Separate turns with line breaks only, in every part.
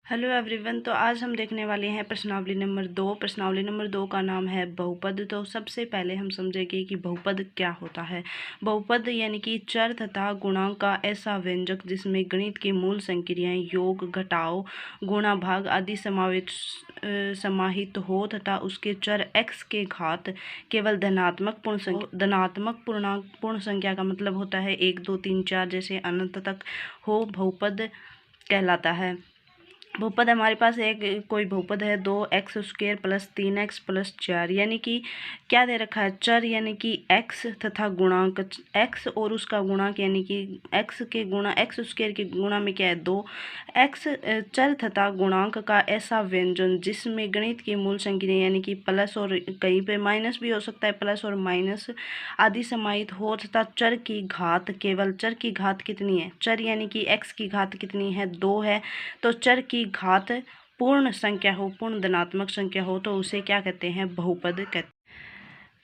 Hello everyone. तो आज हम देखने वाले हैं प्रश्नावली नंबर 2। प्रश्नावली नंबर 2 का नाम है बहुपद। तो सबसे पहले हम समझेंगे कि बहुपद क्या होता है। बहुपद यानी कि चर तथा गुणांक का ऐसा व्यंजक जिसमें गणित की मूल संक्रियाएं योग, घटाव, गुणा, भाग आदि समाहित हो तथा उसके चर x के घात केवल धनात्मक पूर्ण संख्या। धनात्मक पूर्णांक पूर्ण संख्या का मतलब होता है 1, 2, 3, 4 जैसे अनंत तक हो, बहुपद कहलाता है। बहुपद हमारे पास एक कोई बहुपद है 2x² प्लस 3x प्लस 4, यानी कि क्या दे रखा है, चर यानी कि x तथा गुणांक x और उसका गुणांक यानी कि x के गुणा x² के गुणा में क्या है 2x, चर तथा गुणांक का ऐसा व्यंजन जिसमें गणित की मूल संख्या यानी कि प्लस और कहीं पे माइनस भी हो सकता है, प्लस और माइनस आदि समाहित हो तथा चर की घात केवल चर की घात कितनी है, चर यानी कि x की घात कितनी है 2 है, तो चर की घात पूर्ण संख्या हो, पूर्ण धनात्मक संख्या हो तो उसे क्या कहते हैं, बहुपद कहते हैं।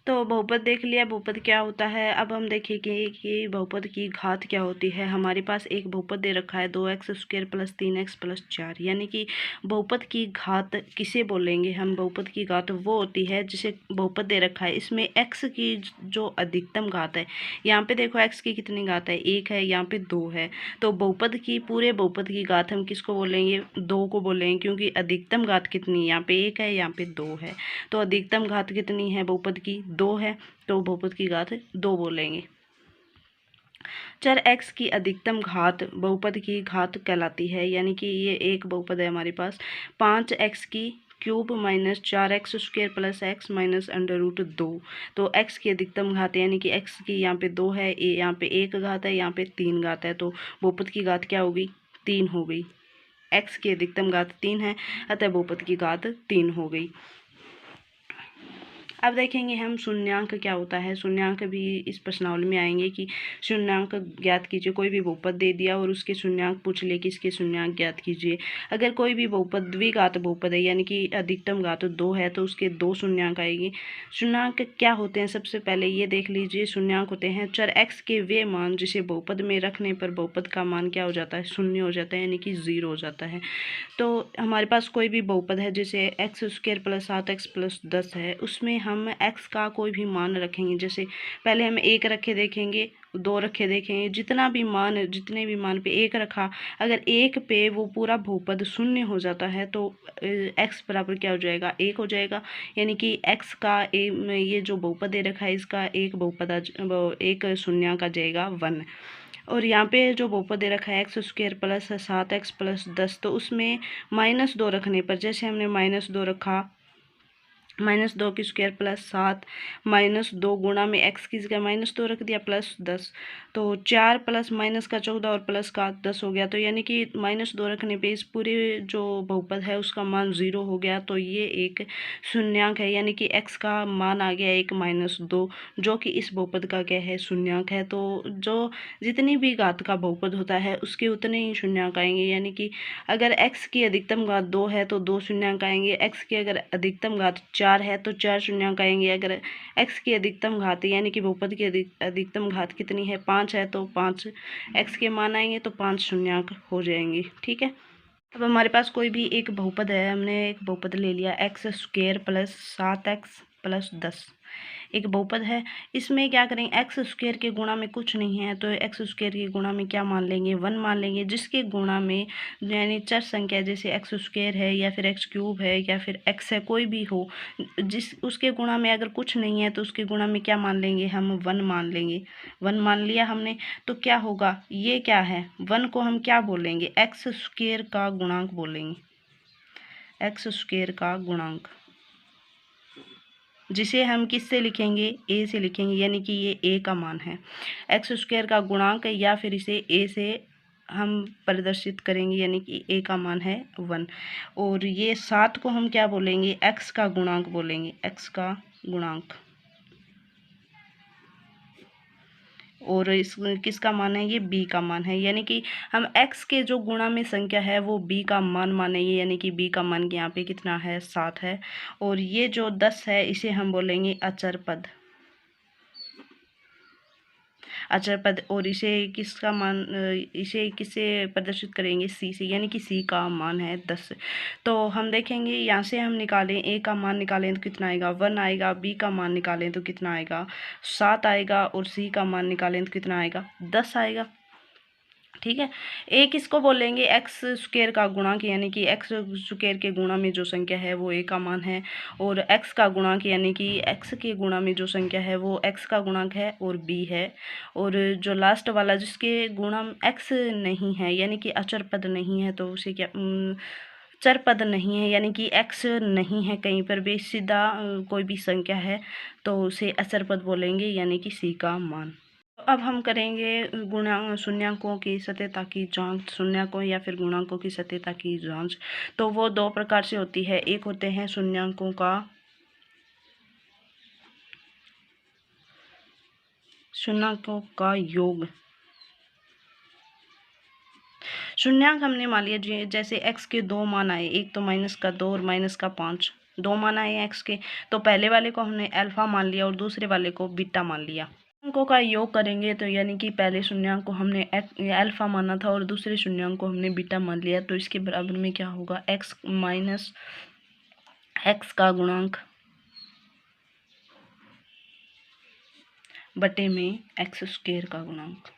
तो बहुपद देख लिया, बहुपद क्या होता है। अब हम देखेंगे कि बहुपद की घात क्या होती है। हमारे पास एक बहुपद दे रखा है 2x² प्लस 3x प्लस 4, यानी कि बहुपद की घात किसे बोलेंगे हम। बहुपद की घात वो होती है जिसे बहुपद दे रखा है, इसमें x की जो अधिकतम घात है, यहाँ पे देखो x की कितनी घात है, 1 है, यहाँ पे 2 है, तो बहुपद की पूरे बहुपद की घात हम किसको बोलेंगे, 2 को बोलेंगे, क्योंकि अधिकतम घात कितनी है, यहाँ पे 1 है, यहाँ पे 2 है, तो अधिकतम घात कितनी है बहुपद की 2 है, तो बहुपद की घात 2 बोलेंगे। चर x की अधिकतम घात बहुपद की घात कहलाती है, यानी कि ये एक बहुपद है हमारे पास 5x की cube minus 4x² plus x minus √2, तो x की अधिकतम घात यानी कि x की यहाँ पे 2 है, यहाँ पे 1 घात है, यहाँ पे 3 घात है, तो बहुपद की घात क्या होगी, 3 हो गई। x की अधिकतम घात 3 है, अतः बहुपद की घात 3 हो गई। अब देखेंगे हम शून्यांक क्या होता है। शून्यांक भी इस प्रश्नावली में आएंगे कि शून्यांक ज्ञात कीजिए। कोई भी बहुपद दे दिया और उसके शून्यांक पूछ ले कि इसके शून्यांक ज्ञात कीजिए। अगर कोई भी बहुपद द्विघात बहुपद है यानी कि अधिकतम घात 2 है तो उसके 2 शून्यांक आएंगे। शून्यांक क्या होते हैं, सबसे पहले ये देख लीजिए। शून्यांक होते हैं चर x के वे मान जिसे बहुपद में रखने पर बहुपद का मान क्या हो जाता है, शून्य हो जाता है, यानी कि 0 हो जाता है। तो हमारे पास कोई भी बहुपद है जैसे x² प्लस 7x प्लस 10 है, उसमें हम x का कोई भी मान रखेंगे। जैसे पहले हम 1 रखे देखेंगे, 2 रखे देखेंगे, जितने भी मान पे 1 रखा, अगर 1 पे वो पूरा बहुपद शून्य हो जाता है तो x बराबर क्या हो जाएगा, 1 हो जाएगा, यानी कि x का ये जो बहुपद दे रखा है इसका एक शून्यांक आ जाएगा 1। और यहाँ पे जो बहुपद दे रखा है x² प्लस 7x प्लस 10, तो उसमें -2 रखने पर, जैसे हमने -2 रखा, -2 की स्क्वायर प्लस 7 -2 गुणा में x की जगह -2 रख दिया प्लस 10, तो 4 प्लस माइनस का 14 और प्लस का 10 हो गया, तो यानी कि -2 रखने पे इस पूरे जो बहुपद है उसका मान 0 हो गया, तो ये एक शून्यांक है, यानी कि x का मान आ गया एक -2, जो कि इस बहुपद का क्या है, शून्यांक है। तो जो जितनी भी घात का बहुपद होता है उसके उतने ही शून्यांक आएंगे, यानी कि अगर x की अधिकतम घात 2 है तो 2 शून्यांक आएंगे, x की अगर अधिकतम घात 4 है तो 4 शून्यांक आएंगे, अगर x की अधिकतम घात यानी कि बहुपद की अधिकतम घात कितनी है, 5 है, तो 5 x के मान आएंगे, तो 5 शून्यांक हो जाएंगे। ठीक है। अब हमारे पास कोई भी एक बहुपद है, हमने एक बहुपद ले लिया x² प्लस 7x प्लस 10, एक बहुपद है। इसमें क्या करेंगे, x² के गुणा में कुछ नहीं है तो x² के गुणा में क्या मान लेंगे, 1 मान लेंगे, जिसके गुणा में यानी चर संख्या जैसे x² है या फिर x³ है या फिर x है, कोई भी हो, जिस उसके गुणा में अगर कुछ नहीं है तो उसके गुणा में क्या मान लेंगे, हम 1 मान लेंगे। 1 मान लिया हमने, तो क्या होगा, ये क्या है, 1 को हम क्या बोलेंगे, x² का गुणांक बोलेंगे, x² का गुणांक, जिसे हम किससे लिखेंगे, a से लिखेंगे, यानी कि ये a का मान है, x² का गुणांक, या फिर इसे a से हम प्रदर्शित करेंगे, यानी कि a का मान है 1। और ये 7 को हम क्या बोलेंगे, x का गुणांक बोलेंगे, x का गुणांक, और इस किसका मान है, ये b का मान है, यानी कि हम x के जो गुणा में संख्या है वो b का मान मानेंगे, यानी कि b का मान यहाँ पे कितना है, 7 है। और ये जो 10 है इसे हम बोलेंगे अचर पद। अचर पद, और इसे किसका मान, इसे किससे प्रदर्शित करेंगे, सी से, यानी कि सी का मान है 10। तो हम देखेंगे यहाँ से हम निकालें, ए का मान निकालें तो कितना आएगा 1 आएगा, बी का मान निकालें तो कितना आएगा 7 आएगा, और सी का मान निकालें तो कितना आएगा 10 आएगा। ठीक है, ए किसको बोलेंगे, एक्स स्क्वायर का गुणांक, यानी कि एक्स स्क्वायर के गुणा में जो संख्या है वो ए का मान है, और एक्स का गुणांक यानी कि एक्स के गुणा में जो संख्या है वो एक्स का गुणांक है और बी है। और जो लास्ट वाला जिसके गुणा एक्स नहीं है, यानी कि अचर पद नहीं है, तो उसे क्या, चर पद नहीं है, यानी कि एक्स नहीं है कहीं पर भी, सीधा कोई भी संख्या है तो उसे अचर पद बोलेंगे, यानी कि सी का मान। अब हम करेंगे शून्यांकों की सत्यता की जांच, शून्यांकों या फिर गुणांकों की सत्यता की जांच। तो वो दो प्रकार से होती है, एक होते हैं शून्यांकों का योग। शून्यांक हमने मान लिया, जैसे x के दो मान आए, एक तो -2 और -5, दो मान आए x के, तो पहले वाले को हमने अल्फा मान लिया और दूसरे वाले को बीटा मान लिया। अंकों का योग करेंगे तो यानी कि पहले शून्यांक को हमने अल्फा माना था और दूसरे शून्यांक को हमने बीटा मान लिया, तो इसके बराबर में क्या होगा, x माइनस x का गुणांक बटे में x स्क्वायर का गुणांक,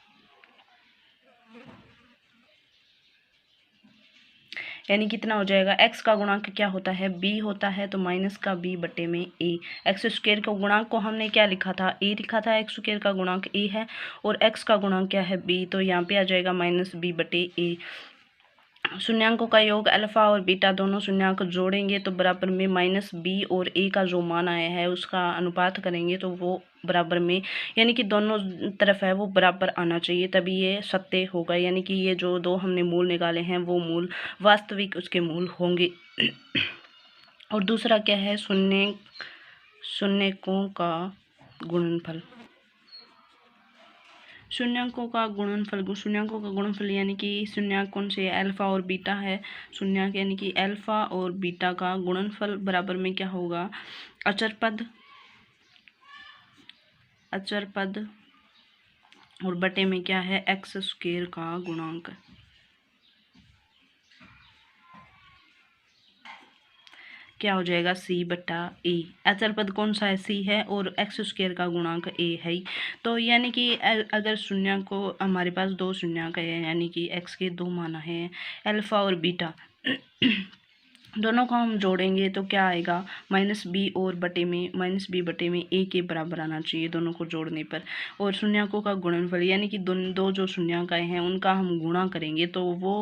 यानी कितना हो जाएगा, x का गुणांक क्या होता है, b होता है, तो माइनस का b बटे में a। एक्स स्क्वायर के गुणांक को हमने क्या लिखा था, a लिखा था, एक्स स्क्वायर का गुणांक a है और x का गुणांक क्या है, b, तो यहाँ पे आ जाएगा -b बटे a। शून्यांकों का योग अल्फा और बीटा दोनों शून्यांक जोड़ेंगे तो बराबर में -b और a का जो मान आया है उसका अनुपात करेंगे तो वो बराबर में, यानी कि दोनों तरफ है वो बराबर आना चाहिए, तभी ये सत्य होगा, यानी कि ये जो दो हमने मूल निकाले हैं वो मूल वास्तविक उसके मूल होंगे। और दूसरा क्या है, शून्यकों का गुणनफल। शून्यांकों का गुणनफल यानी कि शून्यांक कौन से, अल्फा और बीटा है, शून्यांक यानी कि अल्फा और बीटा का गुणनफल बराबर में क्या होगा, अचर पद और बटे में क्या है, एक्स स्क्वायर का गुणांक। क्या हो जाएगा, सी बटा ए। अचर पद कौन सा है, सी है, और एक्स स्क्वायर का गुणांक ए है। तो यानी कि अगर शून्यांक को हमारे पास दो शून्यांक है, यानी कि एक्स के दो मान है अल्फा और बीटा दोनों को हम जोड़ेंगे तो क्या आएगा, -b और बटे में a के बराबर आना चाहिए दोनों को जोड़ने पर। और शून्यांकों का गुणनफल यानी कि दो जो शून्यांक आए हैं उनका हम गुणा करेंगे तो वो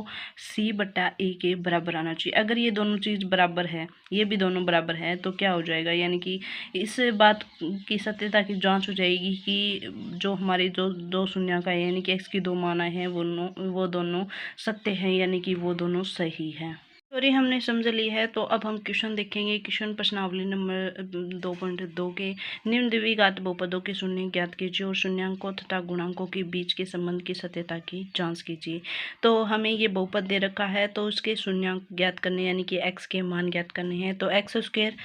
c बटा a के बराबर आना चाहिए। अगर ये दोनों चीज़ बराबर है, ये भी दोनों बराबर है, तो क्या हो जाएगा, यानी कि इस बात की सत्यता की जाँच हो जाएगी कि जो हमारे जो दो शून्यांक आए यानी कि x की दो मान आए हैं वो दोनों सत्य हैं, यानी कि वो दोनों सही हैं। सॉरी, हमने समझ ली है। तो अब हम क्वेश्चन देखेंगे। क्वेश्चन प्रश्नावली नंबर 2.2 के निम्न द्विघात बहुपदों के शून्य ज्ञात कीजिए और शून्यांकों तथा गुणांकों के बीच के संबंध की सत्यता की जांच कीजिए। तो हमें ये बहुपद दे रखा है तो उसके शून्यांक ज्ञात करने यानी कि x के मान ज्ञात करने हैं। तो एक्स स्क्वायर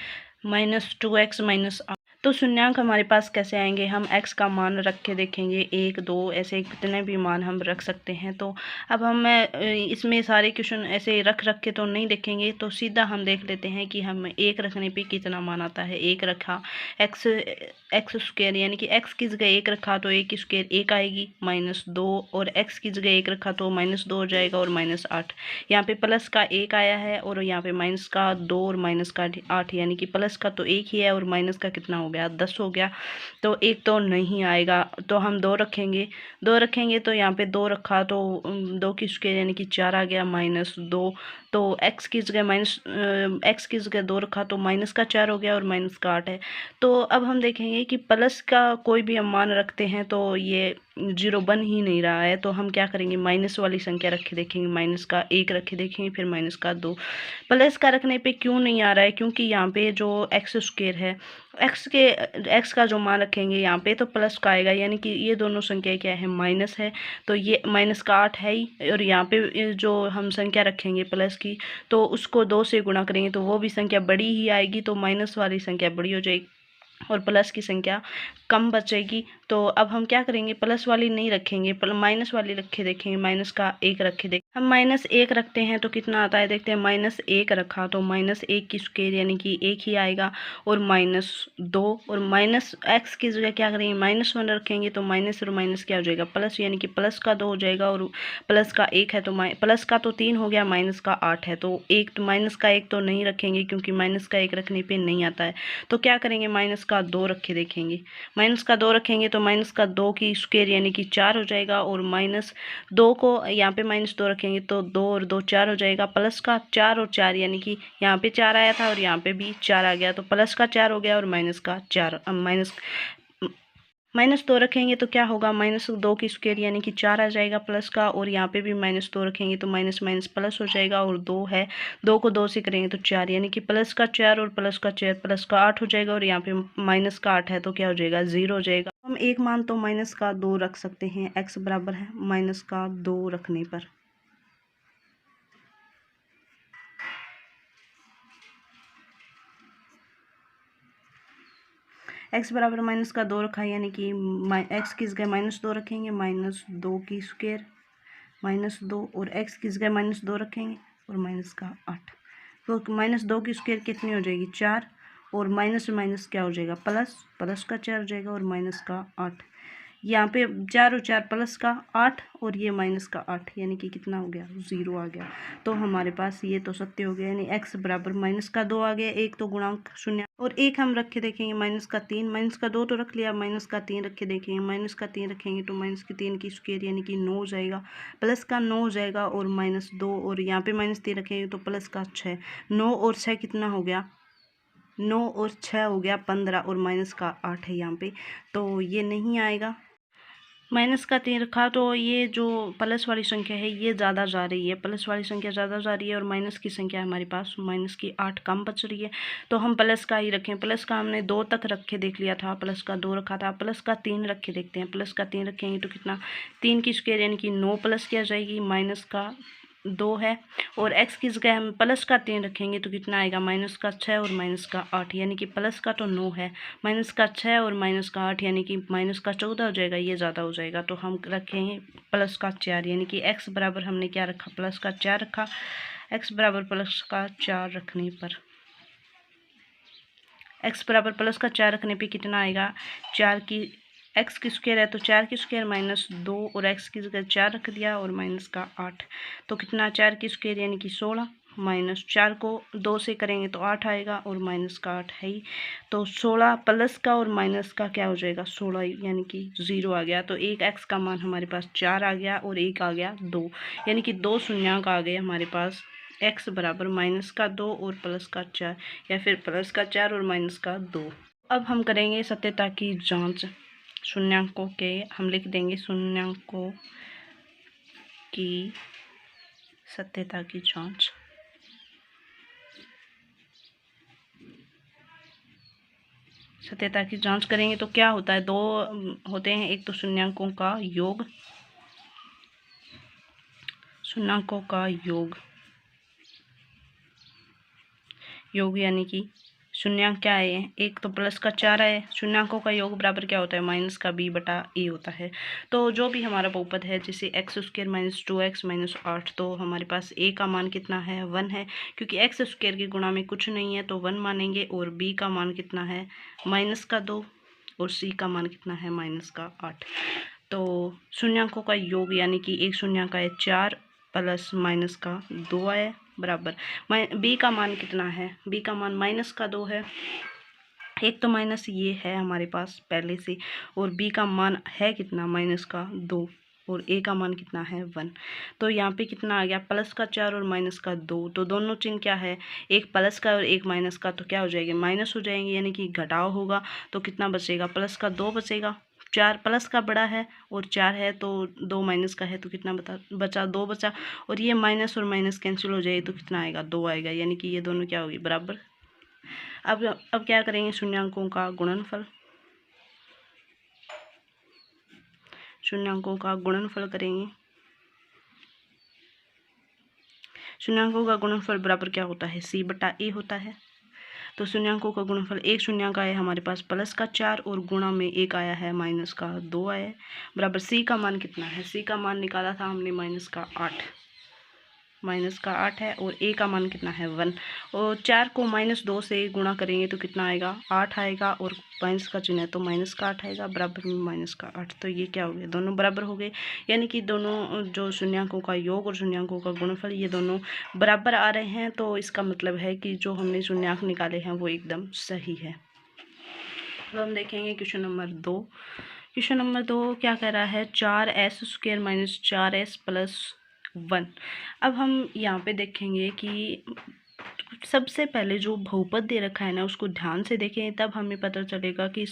-2x तो शून्यांक हमारे पास कैसे आएंगे, हम x का मान रख के देखेंगे, 1 2 ऐसे कितने भी मान हम रख सकते हैं। तो अब हम इसमें सारे क्वेश्चन ऐसे रख के तो नहीं देखेंगे, तो सीधा हम देख लेते हैं कि हम 1 रखने पे कितना मान आता है। 1 रखा, एक्स स्क्वायर यानी कि x की जगह 1 रखा तो 1 स्क्वायर 1 आएगी, -2, और x की जगह 1 रखा तो -2 हो जाएगा और -8। यहाँ पे प्लस का 1 आया है और यहाँ पे माइनस का 2 और माइनस का 8, यानी कि प्लस का तो 1 ही है और माइनस का कितना हो गया, 10 हो गया। तो 1 तो नहीं आएगा, तो हम 2 रखेंगे तो यहाँ पे 2 रखा तो 2 की स्क्वायर यानी कि 4 आ गया, -2। तो x की जगह 2 रखा तो माइनस का 4 हो गया और माइनस का 8 है। तो अब हम देखेंगे कि प्लस का कोई भी हम मान रखते हैं तो ये 0 बन ही नहीं रहा है, तो हम क्या करेंगे, माइनस वाली संख्या रख के देखेंगे, माइनस का 1 रख के देखेंगे, फिर माइनस का 2। प्लस का रखने पे क्यों नहीं आ रहा है, क्योंकि यहाँ पे जो एक्स स्क्वायर है, एक्स का जो मान रखेंगे यहाँ पे तो प्लस का आएगा, यानी कि ये दोनों संख्या क्या है, माइनस है, तो ये माइनस का 8 है ही। और यहाँ पे जो हम संख्या रखेंगे प्लस की तो उसको 2 से गुणा करेंगे तो वो भी संख्या बड़ी ही आएगी, तो माइनस वाली संख्या बड़ी हो जाएगी और प्लस की संख्या कम बचेगी। तो अब हम क्या करेंगे, प्लस वाली नहीं रखेंगे, माइनस वाली रखे देखेंगे, माइनस का 1 रखे देखें। हम -1 रखते हैं तो कितना आता है, देखते हैं। -1 रखा तो -1 की स्क्वायर यानी कि 1 ही आएगा, और -2, और माइनस एक्स की जगह क्या करेंगे, -1 रखेंगे तो माइनस और माइनस क्या हो जाएगा, प्लस, यानी कि प्लस का 2 हो जाएगा, और प्लस का 1 है तो प्लस का तो 3 हो गया, माइनस का 8 है, तो एक तो माइनस का 1 तो नहीं रखेंगे क्योंकि माइनस का 1 रखने पे नहीं आता है। तो क्या करेंगे, माइनस का 2 रखे देखेंगे। माइनस का 2 रखेंगे तो माइनस का 2 की स्क्वायर यानी कि 4 हो जाएगा, और -2 को यहाँ पे -2 रखेंगे तो 2 और 2 4 हो जाएगा। प्लस का 4 और 4 यानी कि यहाँ पे 4 आया था और यहाँ पे भी 4 आ गया, तो प्लस का 4 हो गया और माइनस का 4, -2 रखेंगे तो क्या होगा, -2 की स्क्वायर यानी कि 4 आ जाएगा प्लस का, और यहाँ पे भी -2 रखेंगे तो माइनस माइनस प्लस हो जाएगा, और 2 है, 2 को 2 से करेंगे तो 4, यानी कि प्लस का 4 और प्लस का 4 प्लस का 8 हो जाएगा, और यहाँ पे माइनस का 8 है तो क्या हो जाएगा, 0 हो जाएगा। हम एक मान तो माइनस का 2 रख सकते हैं, x बराबर है माइनस का 2 रखने पर। x बराबर माइनस का 2 रखा है, यानी कि x की जगह -2 रखेंगे, -2 की स्क्वायर -2, और x की जगह -2 रखेंगे और माइनस का 8, तो -2 की स्क्वायर कितनी हो जाएगी, 4, और माइनस माइनस क्या हो जाएगा, प्लस, प्लस का 4 हो जाएगा और माइनस का 8। यहाँ पे 4 और 4 प्लस का 8, और ये माइनस का 8, यानी कि कितना हो गया, 0 आ गया। तो हमारे पास ये तो सत्य हो गया, यानी x बराबर माइनस का 2 आ गया, एक तो गुणांक शून्य, और एक हम रख के देखेंगे माइनस का 3, माइनस का 2 तो रख लिया, माइनस का 3 रख के देखेंगे, माइनस का 3 रखेंगे तो माइनस की 3 की स्क्वायर यानी कि 9 हो जाएगा, प्लस का 9 हो जाएगा, और -2, और यहाँ पे -3 रखेंगे तो प्लस का 6, 9 और 6 कितना हो गया, 9 और 6 हो गया 15, और माइनस का 8 है यहाँ पे, तो ये नहीं आएगा। माइनस का 3 रखा तो ये जो प्लस वाली संख्या है ये ज़्यादा जा रही है, प्लस वाली संख्या ज़्यादा जा रही है, और माइनस की संख्या हमारे पास माइनस की 8 कम बच रही है, तो हम प्लस का ही रखें। प्लस का हमने 2 तक रख के देख लिया था, प्लस का 2 रखा था, प्लस का 3 रख के देखते हैं। प्लस का 3 रखेंगे तो कितना, 3 की स्क्वायर यानी कि 9 प्लस क्या जाएगी, माइनस का 2 है, और x की जगह हम प्लस का 3 रखेंगे तो कितना आएगा, माइनस का 6 और माइनस का 8, यानी कि प्लस का तो 9 है, माइनस का 6 और माइनस का 8 यानी कि माइनस का 14 हो जाएगा, ये ज़्यादा हो जाएगा, तो हम रखेंगे प्लस का 4, यानी कि x बराबर हमने क्या रखा, प्लस का 4 रखा, x बराबर प्लस का 4 रखने पर, x बराबर प्लस का 4 रखने पर कितना आएगा, 4 की x की स्क्वायर है तो 4 की स्क्वायर -2, और x की जगह 4 रख दिया, और माइनस का 8, तो कितना, 4 की स्क्वायर यानी कि 16, माइनस 4 को 2 से करेंगे तो 8 आएगा, और माइनस का 8 है ही, तो 16 प्लस का और माइनस का क्या हो जाएगा, 16, यानी कि 0 आ गया। तो एक x का मान हमारे पास 4 आ गया, और एक आ गया 2, यानी कि 2 शून्यांक आ गए हमारे पास, x बराबर माइनस का 2 और प्लस का 4, या फिर प्लस का 4 और माइनस का 2। अब हम करेंगे सत्यता की जाँच। शून्यांकों के हम लिख देंगे, शून्यांकों की सत्यता की जांच। सत्यता की जांच करेंगे तो क्या होता है, 2 होते हैं, एक तो शून्यांकों का योग, शून्यांकों का योग यानी कि शून्यांक क्या है, एक तो प्लस का 4 है, शून्यांकों का योग बराबर क्या होता है, माइनस का b बटा a होता है। तो जो भी हमारा बहुपद है, जैसे x स्क्वायर -2x -8, तो हमारे पास a का मान कितना है, 1 है, क्योंकि x स्क्वायर के गुणा में कुछ नहीं है तो 1 मानेंगे, और b का मान कितना है, -2, और c का मान कितना है, -8। तो शून्यांकों का योग यानी कि एक शून्यांक है 4 प्लस माइनस का 2 है, बराबर b का मान कितना है, b का मान -2 है, एक तो माइनस ये है हमारे पास पहले से, और b का मान है कितना, -2, और a का मान कितना है, 1। तो यहाँ पे कितना आ गया, प्लस का 4 और माइनस का 2, तो दोनों चिन्ह क्या है, एक प्लस का और एक माइनस का, तो क्या हो जाएंगे, माइनस हो जाएंगे, यानी कि घटाव होगा, तो कितना बचेगा, प्लस का 2 बचेगा, 4 प्लस का बड़ा है और 4 है, तो 2 माइनस का है तो कितना बचा, 2 बचा, और ये माइनस और माइनस कैंसिल हो जाए तो कितना आएगा, 2 आएगा, यानी कि ये दोनों क्या होगी, बराबर। अब क्या करेंगे, शून्यांकों का गुणनफल, शून्यांकों का गुणनफल करेंगे। शून्यांकों का गुणनफल बराबर क्या होता है, c बटा a होता है। तो शून्यांकों का गुणनफल, एक शून्यांक आया हमारे पास प्लस का 4 और गुणा में एक आया है माइनस का 2 आया है, बराबर सी का मान कितना है, सी का मान निकाला था हमने माइनस का 8 है और ए का मान कितना है 1, और 4 को -2 से गुणा करेंगे तो कितना आएगा 8 आएगा, और माइनस का चिन्ह है तो माइनस का 8 आएगा, बराबर में माइनस का 8। तो ये क्या हो गया, दोनों बराबर हो गए, यानी कि दोनों जो शून्यांकों का योग और शून्यांकों का गुणनफल ये दोनों बराबर आ रहे हैं। तो इसका मतलब है कि जो हमने शून्यांक निकाले हैं वो एकदम सही है। तो हम देखेंगे क्वेश्चन नंबर 2। क्वेश्चन नंबर 2 क्या कह रहा है, 4s² - 4s + 1। अब हम यहाँ पे देखेंगे कि सबसे पहले जो बहुपद दे रखा है ना उसको ध्यान से देखें, तब हमें पता चलेगा कि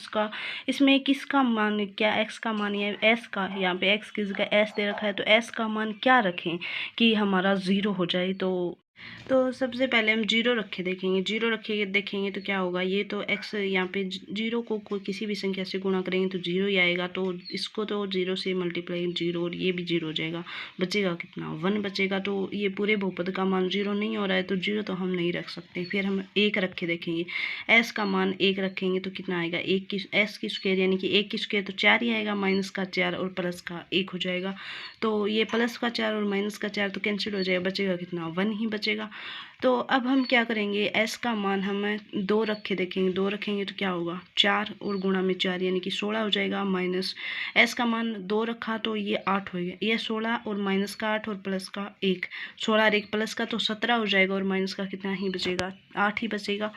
इसमें किसका मान, क्या x का मान या s का, यहाँ पे x की जगह s दे रखा है तो s का मान क्या रखें कि हमारा 0 हो जाए। तो सबसे पहले हम 0 रखे देखेंगे, 0 रखेंगे देखेंगे तो क्या होगा, ये तो x यहाँ पे 0 को किसी भी संख्या से गुणा करेंगे तो 0 ही आएगा, तो इसको तो 0 से मल्टीप्लाई 0 और ये भी 0 हो जाएगा, बचेगा कितना 1 बचेगा। तो ये पूरे बहुपद का मान 0 नहीं हो रहा है तो 0 तो हम नहीं रख सकते। फिर हम 1 रखे देखेंगे, s का मान 1 रखेंगे तो कितना आएगा, s की स्क्वायर यानी कि 1 की स्क्वायर तो 4 ही आएगा, माइनस का 4 और प्लस का 1 हो जाएगा। तो ये प्लस का 4 और माइनस का 4 तो कैंसिल हो जाएगा, बचेगा कितना 1 ही बचेगा। तो अब हम क्या करेंगे, s का मान हम 2 रखे देखेंगे, 2 रखेंगे तो क्या होगा 4 और गुणा में 4 यानी कि 16 हो जाएगा, माइनस s का मान 2 रखा तो ये 8 हो गया, ये 16 और माइनस का 8 और प्लस का 1, 16 और 1 प्लस का तो 17 हो जाएगा, और माइनस का कितना ही बचेगा 8 ही बचेगा।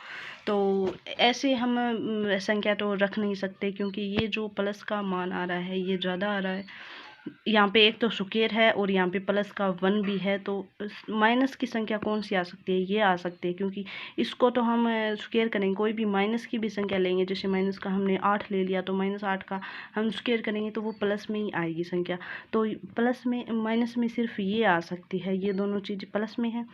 तो ऐसे हम संख्या तो रख नहीं सकते क्योंकि ये जो प्लस का मान आ रहा है ये ज़्यादा आ रहा है, यहाँ पे एक तो स्क्वायर है और यहाँ पे प्लस का 1 भी है, तो माइनस की संख्या कौन सी आ सकती है, ये आ सकती है, क्योंकि इसको तो हम स्क्वायर करेंगे, कोई भी माइनस की भी संख्या लेंगे, जैसे माइनस का हमने 8 ले लिया तो -8 का हम स्क्वायर करेंगे तो वो प्लस में ही आएगी संख्या। तो प्लस में माइनस में सिर्फ ये आ सकती है, ये दोनों चीज़ प्लस में है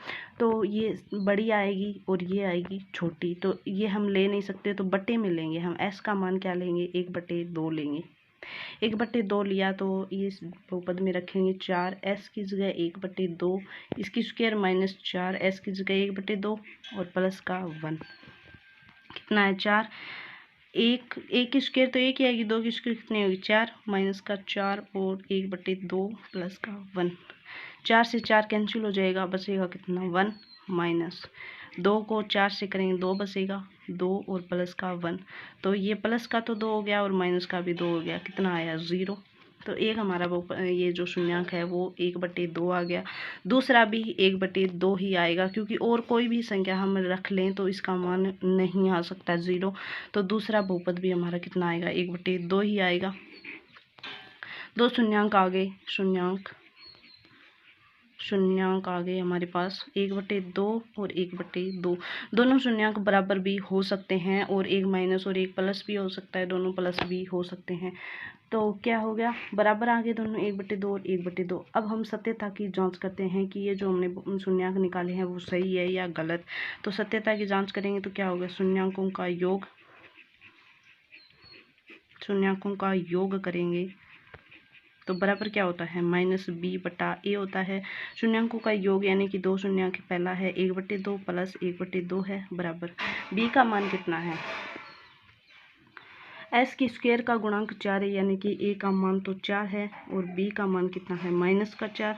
तो ये बड़ी आएगी और ये आएगी छोटी, तो ये हम ले नहीं सकते, तो बटे में लेंगे हम। s का मान क्या लेंगे, 1/2 लेंगे, 1/2 लिया तो ये बहुपद में रखेंगे 4, s की जगह 1/2, इसकी स्क्वायर -4, s की जगह 1/2 और प्लस का 1, कितना है 4, 1 की स्क्वायर तो 1 ही आएगी, 2 की स्क्वायर कितनी होगी 4, माइनस का 4 और 1/2 प्लस का 1, 4 से 4 कैंसिल हो जाएगा, बचेगा कितना 1, माइनस 2 को 4 से करेंगे 2 बचेगा, 2 और प्लस का 1, तो ये प्लस का तो 2 हो गया और माइनस का भी 2 हो गया, कितना आया 0। तो एक हमारा वो ये जो शून्यांक है वो 1/2 आ गया, दूसरा भी 1/2 ही आएगा, क्योंकि और कोई भी संख्या हम रख लें तो इसका मान नहीं आ सकता 0, तो दूसरा बहुपद भी हमारा कितना आएगा 1/2 ही आएगा। 2 शून्यांक आ गए, शून्यांक आ गए हमारे पास 1/2 और 1/2, दोनों शून्यांक बराबर भी हो सकते हैं और एक माइनस और एक प्लस भी हो सकता है, दोनों प्लस भी हो सकते हैं। तो क्या हो गया, बराबर आ गए दोनों 1/2 और 1/2। अब हम सत्यता की जांच करते हैं कि ये जो हमने शून्यांक निकाले हैं वो सही है या गलत। तो सत्यता की जांच करेंगे तो क्या होगा, शून्यांकों का योग करेंगे तो बराबर क्या होता है -b/a होता है। शून्यांकों का योग यानी कि 2 शून्यांक पहला है 1/2 प्लस 1/2 है, बराबर b का मान कितना है, s की स्क्वायर का गुणांक 4 है यानी कि a का मान तो 4 है और b का मान कितना है -4,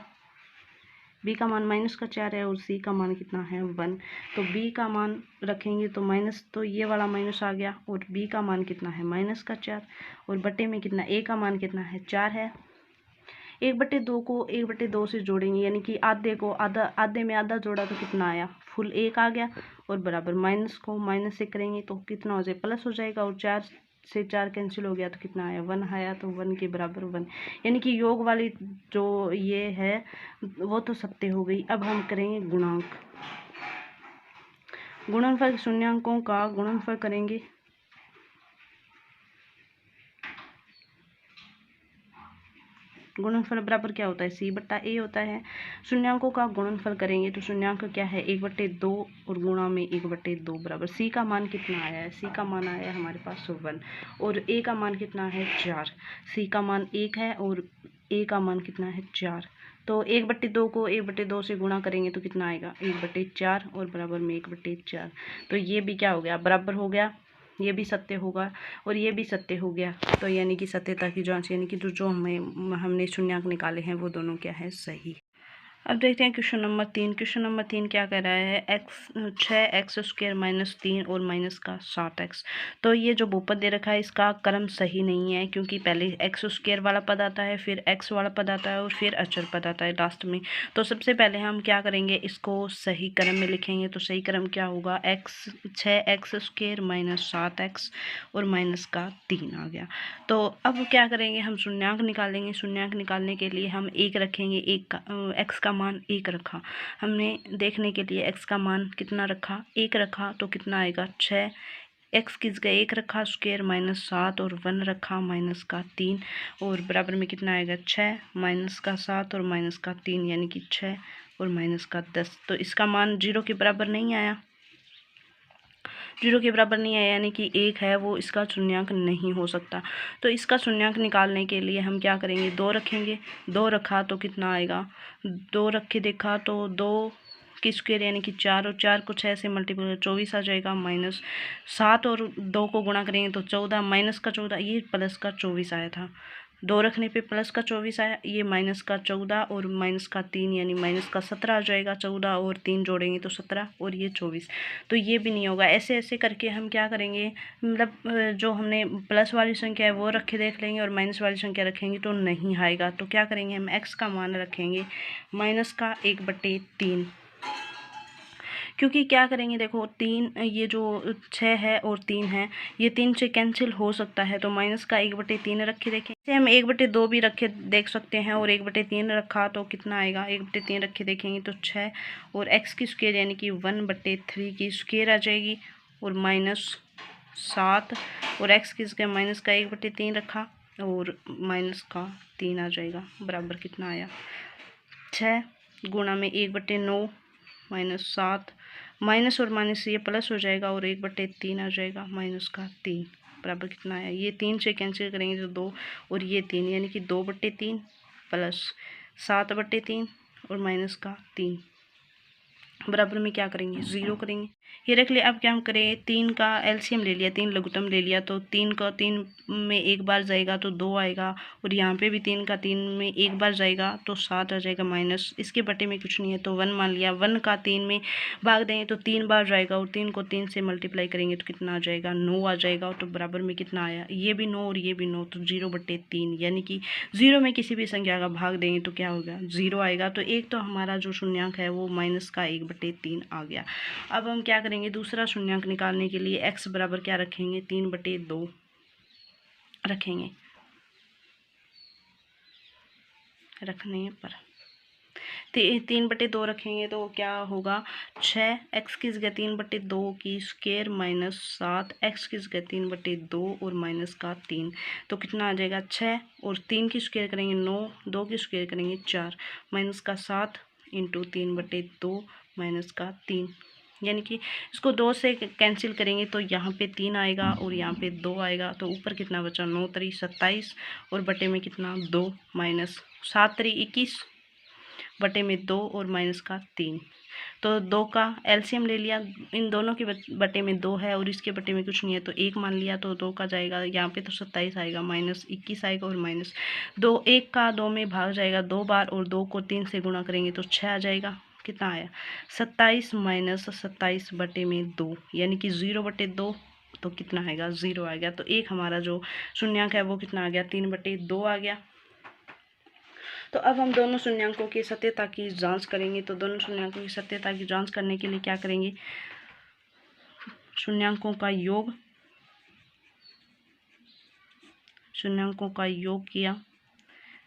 b का मान -4 है और c का मान कितना है 1। तो b का मान रखेंगे तो माइनस, तो ये वाला माइनस आ गया, और b का मान कितना है -4 और बटे में कितना, a का मान कितना है 4 है। 1/2 को 1/2 से जोड़ेंगे यानी कि आधे को आधे में आधा जोड़ा तो कितना आया, फुल 1 आ गया, और बराबर माइनस को माइनस से करेंगे तो कितना हो जाए प्लस हो जाएगा, और 4 से 4 कैंसिल हो गया तो कितना आया 1 आया, तो 1 के बराबर 1, यानी कि योग वाली जो ये है वो तो सत्य हो गई। अब हम करेंगे गुणनफल, शून्यांकों का गुणनफल करेंगे। गुणनफल बराबर क्या होता है, c/a होता है। शून्यांकों का गुणनफल करेंगे तो शून्यांक क्या है 1/2 और गुणा में 1/2 बराबर c का मान कितना आया है, c का मान आया है हमारे पास 1 और a का मान कितना है 4, c का मान 1 है और a का मान कितना है 4। तो 1/2 को 1/2 से गुणा करेंगे तो कितना आएगा 1/4 और बराबर में 1/4। तो ये भी क्या हो गया बराबर हो गया, ये भी सत्य होगा और ये भी सत्य हो गया। तो यानी कि सत्यता की जांच यानी कि जो हमने शून्यंक निकाले हैं वो दोनों क्या है सही। अब देखते हैं क्वेश्चन नंबर 3। क्वेश्चन नंबर 3 क्या कह रहा है 6x² - 3 और माइनस का 7x। तो ये जो बहुपद दे रखा है इसका क्रम सही नहीं है, क्योंकि पहले x² वाला पद आता है, फिर x वाला पद आता है और फिर अचर पद आता है लास्ट में। तो सबसे पहले हम क्या करेंगे, इसको सही क्रम में लिखेंगे। तो सही क्रम क्या होगा 6x² - 7x और माइनस का 3 आ गया। तो अब क्या करेंगे, हम शून्यंक निकालेंगे। शून्यंक निकालने के लिए हम 1 रखेंगे, x का मान 1 रखा हमने देखने के लिए, x का मान कितना रखा 1 रखा, तो कितना आएगा 6, x किस का 1 रखा स्क्वायर माइनस 7 और 1 रखा माइनस का 3 और बराबर में कितना आएगा 6 माइनस का 7 और माइनस का 3 यानी कि 6 और माइनस का 10। तो इसका मान 0 के बराबर नहीं आया, 0 के बराबर नहीं है यानी कि 1 है वो इसका शून्यंक नहीं हो सकता। तो इसका शून्यंक निकालने के लिए हम क्या करेंगे 2 रखेंगे। 2 रखा तो कितना आएगा 2 रख के देखा तो 2 की स्क्वायर यानी कि 4 और 4 को 6 से मल्टीप्लाई 24 आ जाएगा, माइनस 7 और 2 को गुणा करेंगे तो 14 माइनस का 14, ये प्लस का 24 आया था। 2 रखने पे प्लस का 24 आया, ये माइनस का 14 और माइनस का 3 यानी माइनस का 17 आ जाएगा। 14 और 3 जोड़ेंगे तो 17 और ये 24, तो ये भी नहीं होगा। ऐसे ऐसे करके हम क्या करेंगे, मतलब जो हमने प्लस वाली संख्या है वो रखे देख लेंगे और माइनस वाली संख्या रखेंगे तो नहीं आएगा। तो क्या करेंगे हम x का मान रखेंगे माइनस का 1/3, क्योंकि क्या करेंगे देखो 3 ये जो 6 है और 3 है ये 3 से कैंसिल हो सकता है, तो माइनस का 1/3 रखे देखें। इसे हम 1/2 भी रखे देख सकते हैं और 1/3 रखा तो कितना आएगा 1/3 रखे देखेंगे तो 6 और x की स्क्वायर यानी कि 1/3 की स्क्वायर आ जाएगी और माइनस 7 और x की स्क्वायर माइनस का 1/3 रखा और माइनस का 3 आ जाएगा। बराबर कितना आया 6 गुणा में 1/9 माइनस 7 माइनस और माइनस ये प्लस हो जाएगा और 1/3 आ जाएगा माइनस का 3। बराबर कितना आया, ये 3 से कैंसिल करेंगे तो 2 और ये 3 यानी कि 2/3 प्लस 7/3 और माइनस का 3 बराबर में क्या करेंगे 0 करेंगे। ये रख लिया। अब क्या हम करें 3 का एलसीएम ले लिया, 3 लघुत्तम ले लिया, तो 3 का 3 में एक बार जाएगा तो 2 आएगा और यहाँ पे भी 3 का 3 में एक बार जाएगा तो 7 आ जाएगा माइनस, इसके बटे में कुछ नहीं है तो 1 मान लिया। 1 का 3 में भाग देंगे तो 3 बार जाएगा और 3 को 3 से मल्टीप्लाई करेंगे तो कितना आ जाएगा 9 आ जाएगा। तो बराबर में कितना आया, ये भी 9 और ये भी 9, तो 0/3 यानी कि 0 में किसी भी संख्या का भाग देंगे तो क्या होगा 0 आएगा। तो एक तो हमारा जो शून्यंक है वो माइनस का 1/3 आ गया। अब हम क्या करेंगे दूसरा शून्यंक निकालने के लिए x बराबर क्या रखेंगे 3/2 रखेंगे। रखने पर 3/2 रखेंगे तो क्या होगा 6x की जगह 3/2 की स्क्वायर माइनस 7x की जगह 3/2 और माइनस का 3, तो कितना आ जाएगा 6 और 3 की स्क्वायर करेंगे 9, 2 की स्क्वायर करेंगे 4 माइनस का 7 इंटू 3/2 माइनस का 3, यानी कि इसको 2 से कैंसिल करेंगे तो यहाँ पे 3 आएगा और यहाँ पे 2 आएगा, तो ऊपर कितना बचा 9 3 27 और बटे में कितना 2 माइनस 7 3 21 बटे में 2 और माइनस का 3। तो 2 का एलसीएम ले लिया, इन दोनों के बटे में 2 है और इसके बटे में कुछ नहीं है तो 1 मान लिया, तो 2 का जाएगा यहाँ पे तो 27 आएगा माइनस 21 आएगा और माइनस 2, 1 का 2 में भाग जाएगा 2 बार और 2 को 3 से गुणा करेंगे तो 6 आ जाएगा। कितना आया 27 माइनस 27 बटे में 2 यानी कि 0/2, तो कितना आएगा 0 आ गया। तो एक हमारा जो शून्यंक है वो कितना आ गया 3/2 आ गया। तो अब हम दोनों शून्यंकों की सत्यता की जांच करेंगे। तो दोनों शून्यंकों की सत्यता की जांच करने के लिए क्या करेंगे, शून्यंकों का योग किया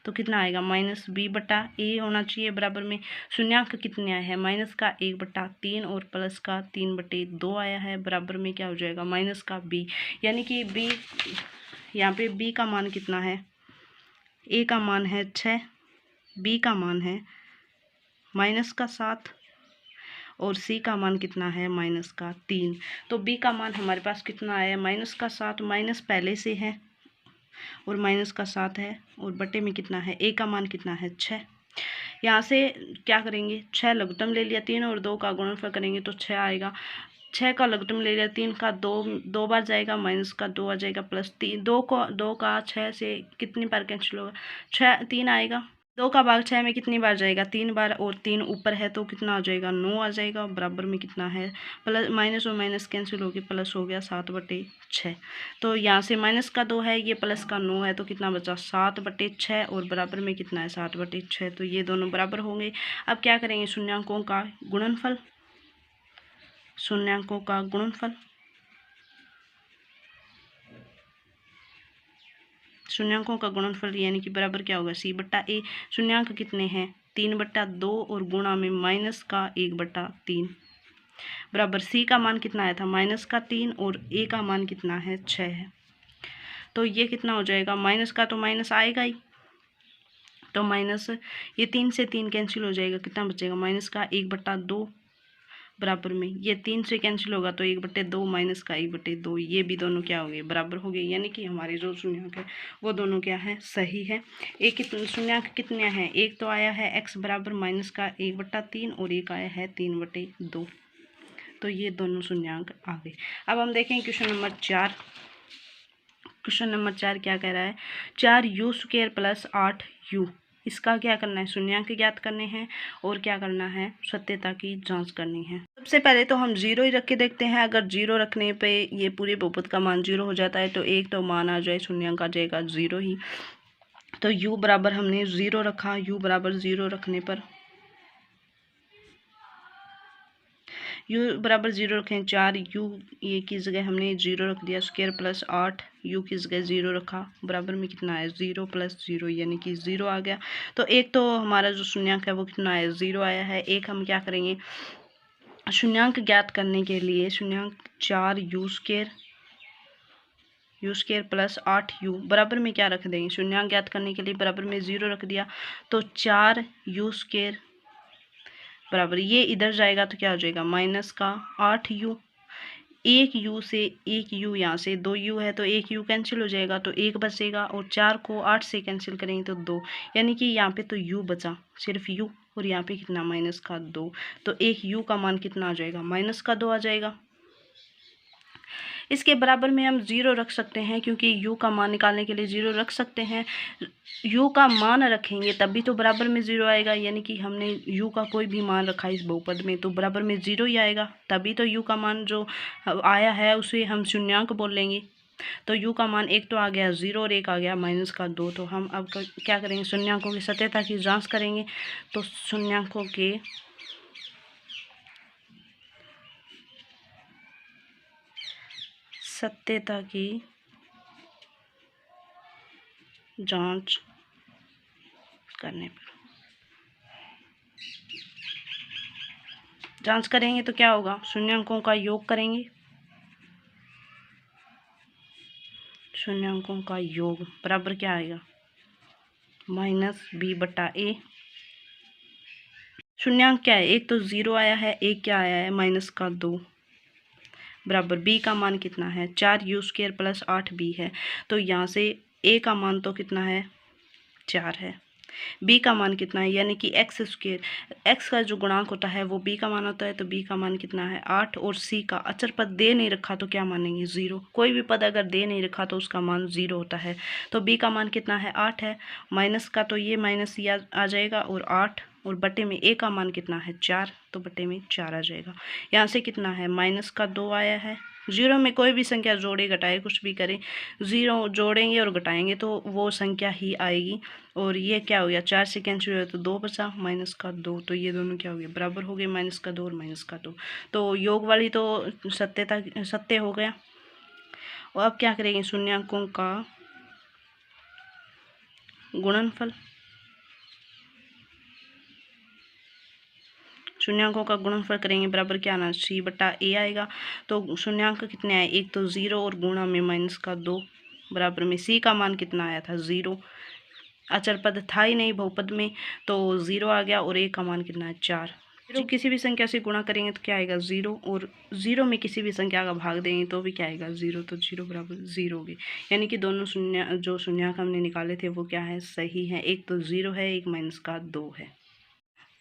तो कितना आएगा -b/a होना चाहिए। बराबर में शून्यंक कितने आए हैं माइनस का 1/3 और प्लस का 3/2 आया है। बराबर में क्या हो जाएगा माइनस का b, यानी कि b यहाँ पे b का मान कितना है, a का मान है 6, b का मान है माइनस का 7 और c का मान कितना है माइनस का 3। तो b का मान हमारे पास कितना आया माइनस का 7, माइनस पहले से है और माइनस का 7 है और बटे में कितना है a का मान कितना है 6, यहाँ से क्या करेंगे, 6 लघुत्तम ले लिया, 3 और 2 का गुणनफल करेंगे तो 6 आएगा। 6 का लघुत्तम ले लिया, 3 का 2 बार जाएगा, माइनस का 2 आ जाएगा, प्लस 3 2 का 6 से कितनी बार कैंसिल होगा, 6 3 आएगा। 2 का भाग 6 में कितनी बार जाएगा, 3 बार, और 3 ऊपर है तो कितना आ जाएगा, 9 आ जाएगा। बराबर में कितना है, प्लस माइनस और माइनस कैंसिल हो गया, प्लस हो गया 7/6। तो यहाँ से माइनस का 2 है, ये प्लस का 9 है, तो कितना बचा 7/6, और बराबर में कितना है 7/6। तो ये दोनों बराबर होंगे। अब क्या करेंगे, शून्यांकों का गुणनफल, शून्यांकों का गुणनफल, शून्यांकों का गुणनफल यानी कि बराबर क्या होगा, C/A। शून्यांक कितने हैं, 3/2 और गुणा में माइनस का 1/3 बराबर C का मान कितना आया था, -3, और A का मान कितना है, 6 है। तो ये कितना हो जाएगा, माइनस का तो माइनस आएगा ही, तो माइनस, ये 3 से 3 कैंसिल हो जाएगा, कितना बचेगा, माइनस का 1/2 बराबर में, ये 3 से कैंसिल होगा तो 1/2 माइनस का 1/2, ये भी दोनों क्या हो गए, बराबर हो गए। यानी कि हमारे जो शून्यांक है वो दोनों क्या है, सही है। एक कितने शून्यांक कितने हैं, एक तो आया है x बराबर माइनस का 1/3 और एक आया है 3/2, तो ये दोनों शून्यांक आ गए। अब हम देखें क्वेश्चन नंबर 4। क्वेश्चन नंबर 4 क्या कह रहा है, 4u² + 8u, इसका क्या करना है, शून्यांक ज्ञात करने हैं और क्या करना है, सत्यता की जांच करनी है। सबसे पहले तो हम 0 ही रख के देखते हैं। अगर 0 रखने पे ये पूरे बहुपद का मान 0 हो जाता है तो एक तो मान आ जाए, शून्यांक आ जाएगा 0 ही। तो u बराबर हमने 0 रखा, u बराबर 0 रखने पर u बराबर 0 रखें, 4u ये की जगह हमने 0 रख दिया, स्क्वायर प्लस 8u की जगह 0 रखा, बराबर में कितना है, 0 + 0 यानी कि 0 आ गया। तो एक तो हमारा जो शून्यांक है वो कितना है, 0 आया है। एक हम क्या करेंगे, शून्यांक ज्ञात करने के लिए शून्यांक 4u² + 8u बराबर में क्या रख देंगे, शून्यांक ज्ञात करने के लिए बराबर में 0 रख दिया, तो 4u² बराबर, ये इधर जाएगा तो क्या हो जाएगा, माइनस का 8u, एक u से एक u, यहाँ से 2u है तो एक u कैंसिल हो जाएगा तो 1 बचेगा, और 4 को 8 से कैंसिल करेंगे तो 2, यानी कि यहाँ पे तो u बचा, सिर्फ u, और यहाँ पे कितना, माइनस का 2, तो एक u का मान कितना आ जाएगा, माइनस का 2 आ जाएगा। इसके बराबर में हम 0 रख सकते हैं, क्योंकि u का मान निकालने के लिए 0 रख सकते हैं। u का मान रखेंगे तभी तो बराबर में 0 आएगा, यानी कि हमने u का कोई भी मान रखा इस बहुपद में तो बराबर में 0 ही आएगा, तभी तो u का मान जो आया है उसे हम शून्यांक बोल लेंगे। तो u का मान एक तो आ गया 0 और एक आ गया माइनस का 2। तो हम अब क्या करेंगे, शून्यांकों की सत्यता की जाँच करेंगे। तो शून्यांकों के सत्यता की जांच करने पर जांच करेंगे तो क्या होगा, शून्यांकों का योग करेंगे, शून्यांकों का योग बराबर क्या आएगा, -b/a। शून्यांक क्या है, एक तो 0 आया है, एक क्या आया है, माइनस का 2 बराबर b का मान कितना है, 4u² + 8b है। तो यहाँ से a का मान तो कितना है, 4 है, b का मान कितना है, यानी कि x², x का जो गुणांक होता है वो b का मान होता है, तो b का मान कितना है 8, और c का अचर पद दे नहीं रखा तो क्या मानेंगे, 0। कोई भी पद अगर दे नहीं रखा तो उसका मान 0 होता है। तो b का मान कितना है, 8 है, माइनस का तो ये माइनस आ जाएगा, और 8 और बटे में a का मान कितना है, 4, तो बटे में 4 आ जाएगा। यहाँ से कितना है, -2 आया है। 0 में कोई भी संख्या जोड़े घटाए कुछ भी करें, 0 जोड़ेंगे और घटाएंगे तो वो संख्या ही आएगी। और ये क्या हो गया, 4 से कैंसिल हुआ तो 2 बचा, -2, तो ये दोनों क्या हो गए, बराबर हो गए, -2 और -2। तो योग वाली तो सत्य हो गया। और अब क्या करेंगे, शून्यांकों का गुणनफल, शून्यांकों का गुणनफल करेंगे, बराबर क्या आना, c/a आएगा। तो शून्यांक कितने आए, एक तो 0 और गुणा में माइनस का 2 बराबर में c का मान कितना आया था, 0, अचर पद था ही नहीं बहुपद में तो 0 आ गया, और a का मान कितना है, 4। जो किसी भी संख्या से गुणा करेंगे तो क्या आएगा, 0, और 0 में किसी भी संख्या का भाग देंगे तो भी क्या आएगा, 0, तो 0 बराबर 0 होगी। यानी कि दोनों शून्य जो शून्यांक हमने निकाले थे वो क्या है, सही है, एक तो 0 है, एक -2 है।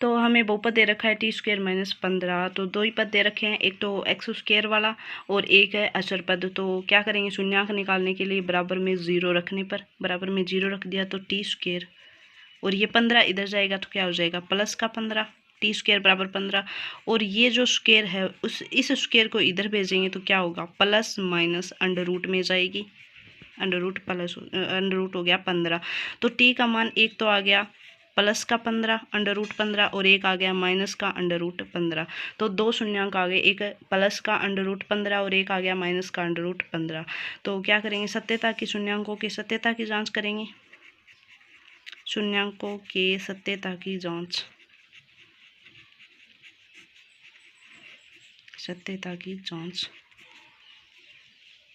तो हमें बहुपद दे रखा है टी स्क्वायर माइनस 15, तो दो ही पद दे रखे हैं, एक तो एक्स स्क्वायर वाला और एक है अचर पद। तो क्या करेंगे, शून्यांक निकालने के लिए बराबर में 0 रखने पर, बराबर में 0 रख दिया तो टी स्क्वायर, और ये 15 इधर जाएगा तो क्या हो जाएगा प्लस का 15, टी स्क्वायर बराबर 15, और ये जो स्क्वायर है इस स्क्वायर को इधर भेजेंगे तो क्या होगा प्लस माइनस अंडर रूट में जाएगी, under root plus under root हो गया 15। तो टी का मान एक तो आ गया प्लस का 15 अंडर रूट 15 और एक आ गया माइनस का अंडर रूट 15। तो दो शून्यांक आ गए, एक प्लस का अंडर रूट 15 और एक आ गया माइनस का अंडर रूट 15। तो क्या करेंगे, सत्यता की शून्यांकों की सत्यता की जांच करेंगे, शून्यांकों के सत्यता की जांच, सत्यता की जांच,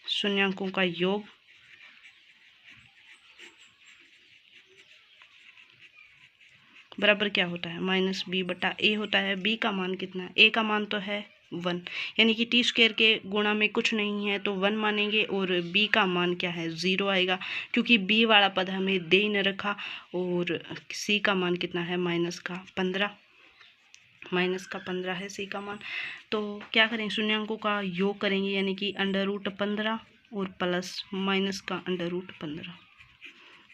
शून्यांकों का योग बराबर क्या होता है माइनस बी बटा ए होता है। बी का मान कितना है, ए का मान तो है 1, यानी कि टी स्क्वायर के गुणा में कुछ नहीं है तो 1 मानेंगे, और बी का मान क्या है 0 आएगा, क्योंकि बी वाला पद हमें दे ही न रखा। और सी का मान कितना है माइनस का 15, माइनस का 15 है सी का मान। तो क्या करें, शून्यांकों का योग करेंगे, यानी कि अंडर रूट 15 और प्लस माइनस का अंडर रूट 15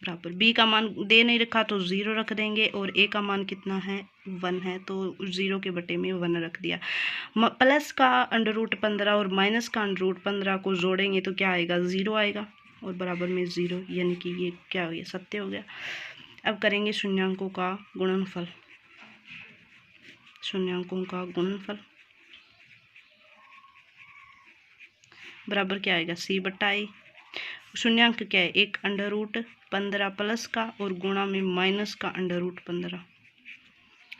बराबर, बी का मान दे नहीं रखा तो 0 रख देंगे, और ए का मान कितना है 1 है तो 0 के बटे में 1 रख दिया। प्लस का अंडर रूट 15 और माइनस का अंडर रूट 15 को जोड़ेंगे तो क्या आएगा 0 आएगा, और बराबर में 0, यानी कि ये क्या हो गया सत्य हो गया। अब करेंगे शून्यांकों का गुणनफल, शून्यांकों का गुणनफल बराबर क्या आएगा सी बटा ए। शून्यांक क्या है, एक अंडर रूट 15 प्लस का और गुणा में माइनस का अंडर रूट 15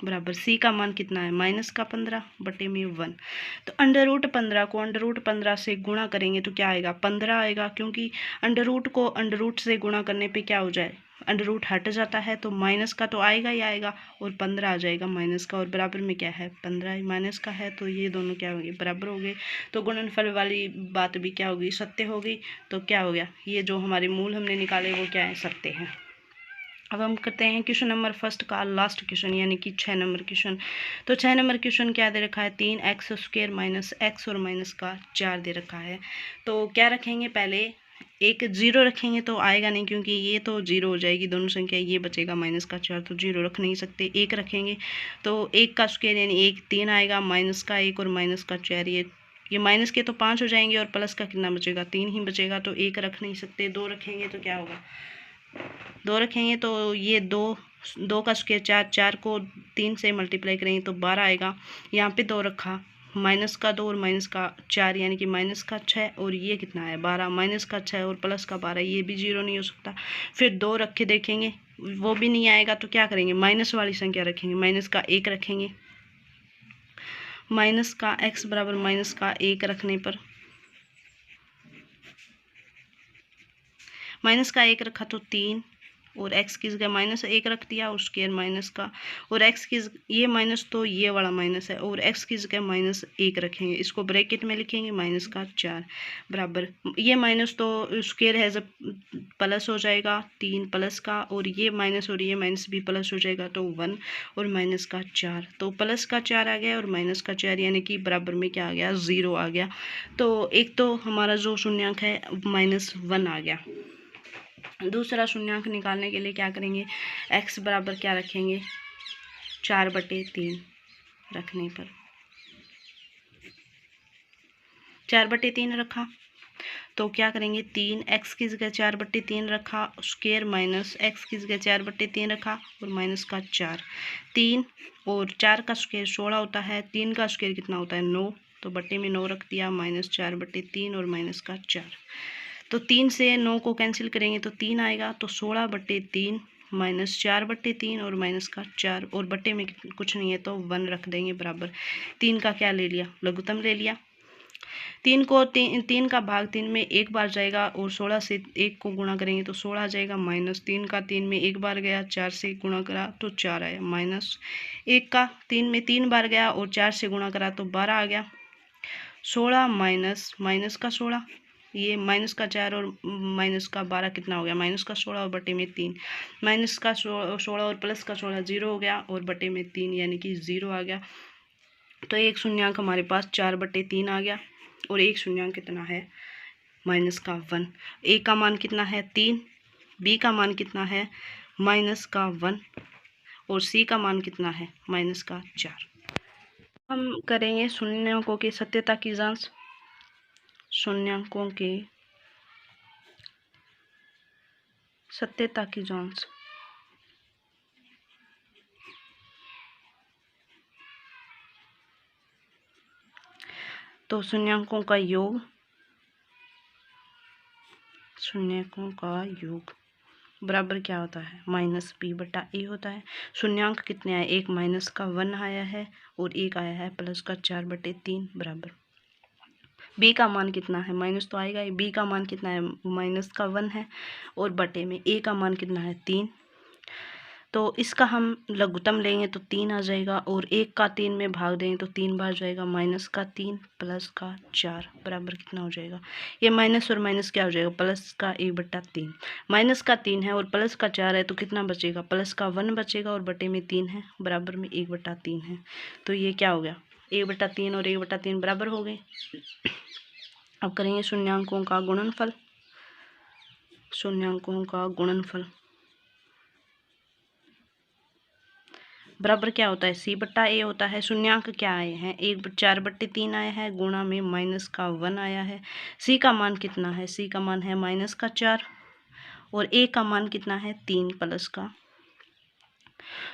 बराबर, सी का मान कितना है माइनस का 15 बटे में 1। तो अंडर रूट 15 को अंडर रूट 15 से गुणा करेंगे तो क्या आएगा 15 आएगा, क्योंकि अंडर रूट को अंडर रूट से गुणा करने पे क्या हो जाए अंडर रूट हट जाता है, तो माइनस का तो आएगा ही आएगा और 15 आ जाएगा माइनस का, और बराबर में क्या है 15 माइनस का है, तो ये दोनों क्या हो गए बराबर हो गए। तो गुणनफल वाली बात भी क्या होगी सत्य होगी। तो क्या हो गया, ये जो हमारे मूल हमने निकाले वो क्या है सत्य है। अब हम करते हैं क्वेश्चन नंबर फर्स्ट का लास्ट क्वेश्चन, यानी कि 6 नंबर क्वेश्चन। तो 6 नंबर क्वेश्चन क्या दे रखा है, 3x स्क्वायर माइनस एक्स और माइनस का 4 दे रखा है। तो क्या रखेंगे, पहले एक 0 रखेंगे तो आएगा नहीं, क्योंकि ये तो 0 हो जाएगी दोनों संख्या, ये बचेगा माइनस का 4, तो 0 रख नहीं सकते। एक रखेंगे तो 1 का स्क्वायर यानी 1 3 आएगा, माइनस का 1 और माइनस का 4, ये माइनस के तो 5 हो जाएंगे और प्लस का कितना बचेगा 3 ही बचेगा, तो 1 रख नहीं सकते। 2 रखेंगे तो क्या होगा, 2 रखेंगे तो ये 2 का स्क्वायर 4, 4 को 3 से मल्टीप्लाई करेंगे तो 12 आएगा। यहाँ पे 2 रखा, माइनस का 2 और माइनस का 4 यानी कि माइनस का 6, और ये कितना है 12, माइनस का 6 और प्लस का 12, ये भी 0 नहीं हो सकता। फिर 2 रख के देखेंगे वो भी नहीं आएगा, तो क्या करेंगे माइनस वाली संख्या रखेंगे, माइनस का 1 रखेंगे, माइनस का x बराबर माइनस का 1 रखने पर माइनस का 1 रखा तो 3, और x की जगह माइनस 1 रख दिया और स्क्वायर माइनस का, और x की ये माइनस तो ये वाला माइनस है, और x की जगह माइनस 1 रखेंगे, इसको ब्रैकेट में लिखेंगे माइनस का 4 बराबर, ये माइनस तो स्क्वायर है जब प्लस हो जाएगा 3 प्लस का, और ये माइनस और ये माइनस भी प्लस हो जाएगा तो 1 और माइनस का 4, तो प्लस का 4 आ गया और माइनस का 4, यानी कि बराबर में क्या आ गया 0 आ गया। तो एक तो हमारा जो शून्यांक है -1 आ गया। दूसरा शून्यांक निकालने के लिए क्या करेंगे, x बराबर क्या रखेंगे 4/3 रखने पर 4/3 रखा, तो क्या करेंगे 3 x की जगह 4/3 रखा, स्क्वायर माइनस x की जगह 4/3 रखा और माइनस का 4, 3 और 4 का स्क्वायर 16 होता है, 3 का स्क्वायर कितना होता है 9, तो बट्टे में 9 रख दिया, -4/3 और माइनस का 4। तो 3 से 9 को कैंसिल करेंगे तो 3 आएगा, तो 16/3 -4/3 और माइनस का 4, और बट्टे में कुछ नहीं है तो 1 रख देंगे बराबर। 3 का क्या ले लिया लघुत्तम ले लिया, 3 को 3 का भाग 3 में एक बार जाएगा, और 16 से 1 को गुणा करेंगे तो 16 आ जाएगा, -3 का 3 में एक बार गया, 4 से गुणा करा तो 4 आया, -1 का 3 में 3 बार गया और 4 से गुणा करा तो 12 आ गया, 16 माइनस का 16 ये माइनस का 4 और माइनस का 12 कितना हो गया, माइनस का 16 और बटे में 3, माइनस का 16 और प्लस का 16 0 हो गया और बटे में 3 यानी कि 0 आ गया। तो एक शून्यांक हमारे पास 4/3 आ गया और एक शून्यांक कितना है, -1। ए का मान कितना है 3, बी का मान कितना है -1 और सी का मान कितना है -4। हम करेंगे शून्यांकों की सत्यता की जांच। शून्यांकों के सत्यता की जांच। तो शून्यांकों का योग, शून्यांकों का योग बराबर क्या होता है, -b/a होता है। शून्यांक कितने आए, एक -1 आया है और एक आया है +4/3 बराबर। b का मान कितना है, माइनस तो आएगा ही, b का मान कितना है -1 है और बटे में a का मान कितना है 3। तो इसका हम लघुत्तम लेंगे तो 3 आ जाएगा और 1 का 3 में भाग देंगे तो 3 बार जाएगा, -3 +4 बराबर कितना हो जाएगा, ये माइनस और माइनस क्या हो जाएगा, +1/3। माइनस का 3 है और प्लस का 4 है तो कितना बचेगा, +1 बचेगा और बटे में 3 है, बराबर में 1/3 है। तो ये क्या हो गया, 1/3 और 1/3 बराबर हो गए। अब करेंगे शून्यांकों का गुणनफल। शून्यांकों का गुणनफल बराबर क्या होता है, c/a होता है। शून्यांक क्या आए हैं, 4/3 आया है, गुणा में -1 आया है। c का मान कितना है, c का मान है -4 और a का मान कितना है 3 प्लस का।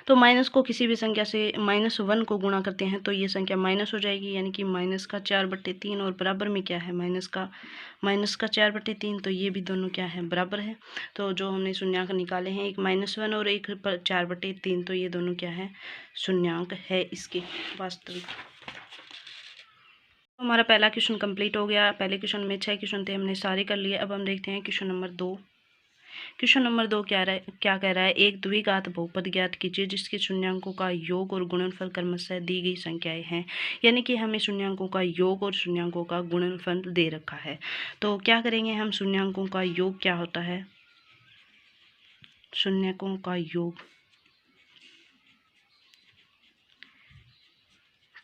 तो माइनस को किसी भी संख्या से -1 को गुणा करते हैं तो ये संख्या माइनस हो जाएगी, यानी कि -4/3 और बराबर में क्या है, -4/3। तो ये भी दोनों क्या है, बराबर है। तो जो हमने शून्यांक निकाले हैं, एक -1 और एक 4/3, तो ये दोनों क्या है, शून्यांक है इसके वास्तविक। हमारा पहला क्वेश्चन कंप्लीट हो गया। पहले क्वेश्चन में 6 क्वेश्चन थे, हमने सारे कर लिए। अब हम देखते हैं क्वेश्चन नंबर 2। क्वेश्चन नंबर 2 क्या कह रहा है, एक द्विघात बहुपद ज्ञात कीजिए जिसके शून्यांकों का योग और गुणनफल क्रमशः दी गई संख्याएं हैं। यानी कि हमें शून्यांकों का योग और शून्यांकों का गुणनफल दे रखा है। तो क्या करेंगे हम, शून्यांकों का योग क्या होता है, शून्यांकों का योग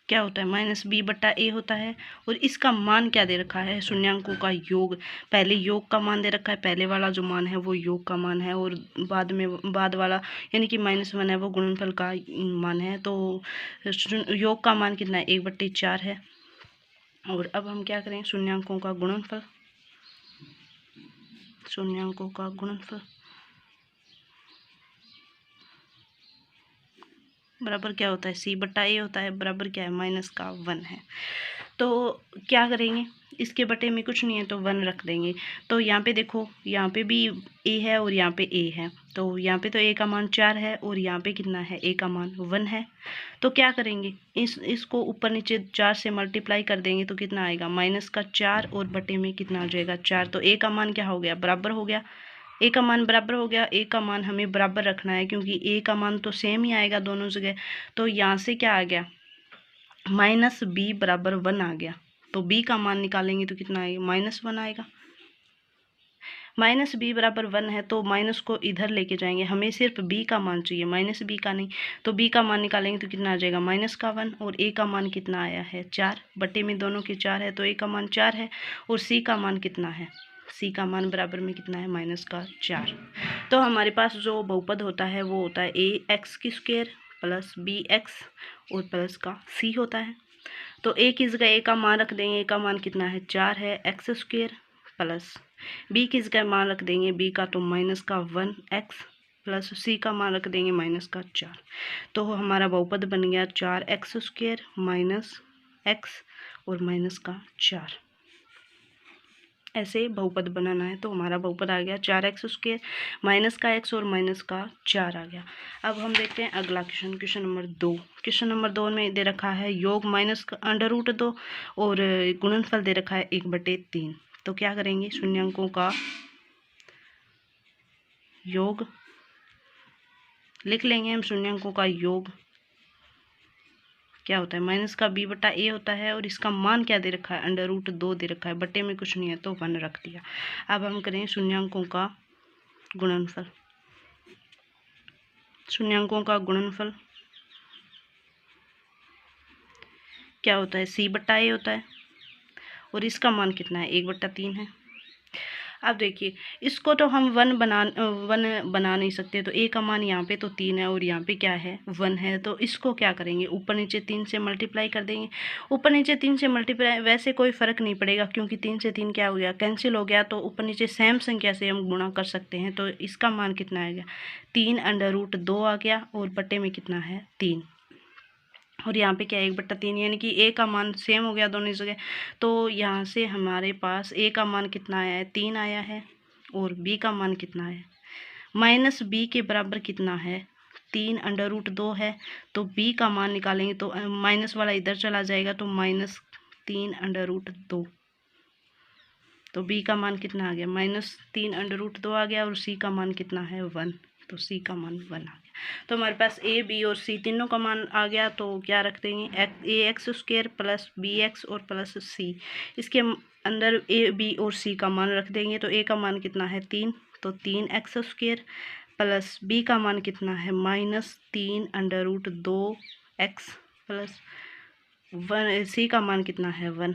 क्या होता है, -b/a होता है। और इसका मान क्या दे रखा है, शून्यांकों का योग, पहले योग का मान दे रखा है, पहले वाला जो मान है वो योग का मान है और बाद वाला यानी कि -1 है वो गुणनफल का मान है। तो योग का मान कितना है, 1/4 है। और अब हम क्या करें, शून्यांकों का गुणनफल। शून्यांकों का गुणनफल बराबर क्या होता है, c/a होता है, बराबर क्या है, -1 है। तो क्या करेंगे, इसके बटे में कुछ नहीं है तो 1 रख देंगे। तो यहाँ पे देखो, यहाँ पे भी a है और यहाँ पे a है, तो यहाँ पे तो a का मान 4 है और यहाँ पे कितना है, a का मान 1 है। तो क्या करेंगे, इसको ऊपर नीचे 4 से मल्टीप्लाई कर देंगे तो कितना आएगा, -4 और बटे में कितना हो जाएगा 4। तो a का मान क्या हो गया, बराबर हो गया, ए का मान बराबर हो गया। ए का मान हमें बराबर रखना है क्योंकि ए का मान तो सेम ही आएगा दोनों जगह। तो यहाँ से क्या आ गया, -b = 1 आ गया। तो b का मान निकालेंगे तो कितना आएगा, -1 आएगा। -b = 1 है तो माइनस को इधर लेके जाएंगे, हमें सिर्फ b का मान चाहिए, -b का नहीं। तो b का मान निकालेंगे तो कितना आ जाएगा, -1 और a का मान कितना आया है 4, बटे में दोनों के 4 है तो a का मान 4 है और c का मान कितना है, c का मान बराबर में कितना है, -4। तो हमारे पास जो बहुपद होता है वो होता है ax² + bx और प्लस का c होता है। तो a की जगह a का मान रख देंगे, a का मान कितना है 4 है, x² प्लस b की जगह मान रख देंगे, b का तो -1x प्लस c का मान रख देंगे -4। तो हमारा बहुपद बन गया 4x² - x और -4। ऐसे बहुपद बनाना है तो हमारा बहुपद आ गया 4x² -x और -4 आ गया। अब हम देखते हैं अगला question, question number 2। Question number 2 में दे रखा है योग -√2 और गुणनफल दे रखा है 1/3। तो क्या करेंगे, शून्यांकों का योग लिख लेंगे हम, शून्यांकों का योग क्या होता है, माइनस का b बटा a होता है और इसका मान क्या दे रखा है, √2 दे रखा है, बटे में कुछ नहीं है तो 1 रख दिया। अब हम करें शून्यांकों का गुणनफल। शून्यांकों का गुणनफल क्या होता है, c बटा a होता है और इसका मान कितना है, 1/3 है। अब देखिए इसको तो हम वन बना नहीं सकते, तो a का मान यहाँ पे तो 3 है और यहाँ पे क्या है, 1 है। तो इसको क्या करेंगे, ऊपर नीचे 3 से मल्टीप्लाई कर देंगे। ऊपर नीचे 3 से मल्टीप्लाई वैसे कोई फ़र्क नहीं पड़ेगा, क्योंकि 3 से 3 क्या हो गया, कैंसिल हो गया। तो ऊपर नीचे सेम संख्या से हम गुणा कर सकते हैं। तो इसका मान कितना आ गया, 3√2 आ गया और बटे में कितना है, 3। और यहाँ पे क्या है, 1/3, यानी कि a का मान सेम हो गया दोनों जगह। तो यहाँ से हमारे पास a का मान कितना आया है, 3 आया है और b का मान कितना है, माइनस b के बराबर कितना है, 3√2 है। तो b का मान निकालेंगे तो माइनस वाला इधर चला जाएगा, तो -3√2। तो b का मान कितना आ गया, -3√2 आ गया और c का मान कितना है, 1। तो c का मान 1 आ गया। तो हमारे पास a b और c तीनों का मान आ गया। तो क्या रख देंगे, ax² प्लस bx और प्लस c। इसके अंदर a b और c का मान रख देंगे। तो a का मान कितना है, 3, तो 3x² प्लस b का मान कितना है, -3√2x प्लस 1, c का मान कितना है, 1।